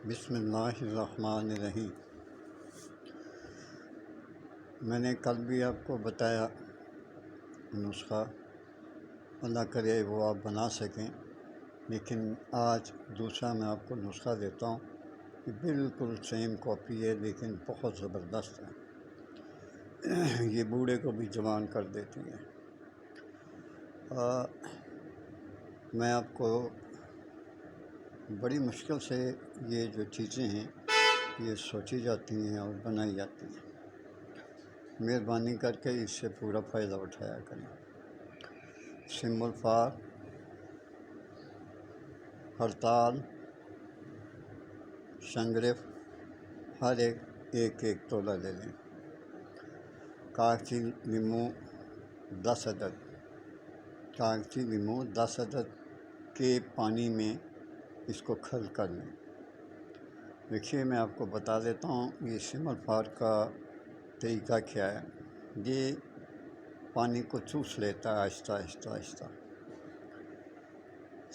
بسم اللہ الرحمن الرحیم۔ میں نے کل بھی آپ کو بتایا نسخہ، اللہ کرے وہ آپ بنا سکیں، لیکن آج دوسرا میں آپ کو نسخہ دیتا ہوں کہ بالکل سیم کاپی ہے لیکن بہت زبردست ہے۔ یہ بوڑھے کو بھی جوان کر دیتی ہے۔ میں آپ کو بڑی مشکل سے یہ جو چیزیں ہیں یہ سوچی جاتی ہیں اور بنائی جاتی ہیں، مہربانی کر کے اس سے پورا فائدہ اٹھایا کریں۔ سمبل فار ہڑتال، شنگریف، ہر ایک تولہ لے لیں۔ کاغذی لیموں 10 عدد، کاغذی لیموں 10 عدد کے پانی میں اس کو کھل کر لیں۔ دیکھیے میں آپ کو بتا دیتا ہوں یہ سمبل فار کا طریقہ کیا ہے۔ یہ پانی کو چوس لیتا ہے آہستہ آہستہ آہستہ۔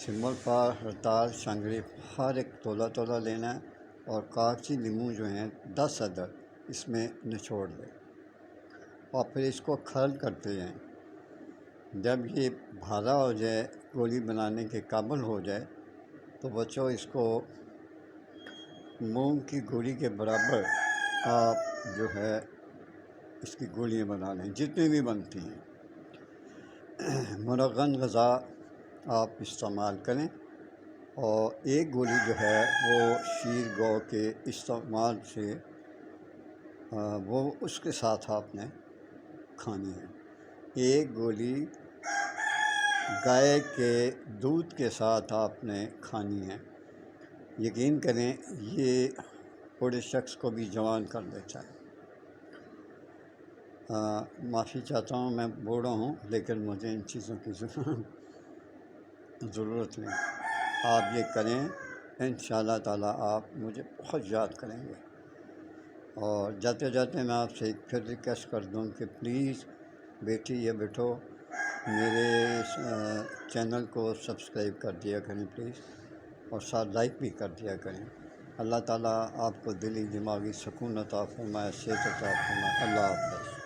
سمبل فار ہڑتال، شنگریف، ہر ایک تولہ لینا ہے اور کاغذی لیموں جو ہیں 10 عدد اس میں نچوڑ دیں اور پھر اس کو کھل کرتے جائیں۔ جب یہ بھارا ہو جائے، گولی بنانے کے قابل ہو جائے تو بچوں اس کو مونگ کی گولی کے برابر آپ جو ہے اس کی گولیاں بنا لیں، جتنی بھی بنتی ہیں۔ مرغن غذا آپ استعمال کریں اور ایک گولی جو ہے وہ شیر گو کے استعمال سے وہ اس کے ساتھ آپ نے کھانی ہے۔ ایک گولی گائے کے دودھ کے ساتھ آپ نے کھانی ہے۔ یقین کریں یہ بوڑھے شخص کو بھی جوان کر دیتا ہے۔ معافی چاہتا ہوں، میں بوڑھا ہوں لیکن مجھے ان چیزوں کی ضرورت نہیں۔ آپ یہ کریں، انشاءاللہ تعالیٰ آپ مجھے بہت یاد کریں گے۔ اور جاتے جاتے میں آپ سے ایک پھر ریکویسٹ کر دوں کہ پلیز بیٹی یا بیٹھو میرے چینل کو سبسکرائب کر دیا کریں پلیز، اور ساتھ لائک بھی کر دیا کریں۔ اللہ تعالیٰ آپ کو دلی دماغی سکون عطا فرمائے، صحت عطا فرمائے۔ اللہ حافظ۔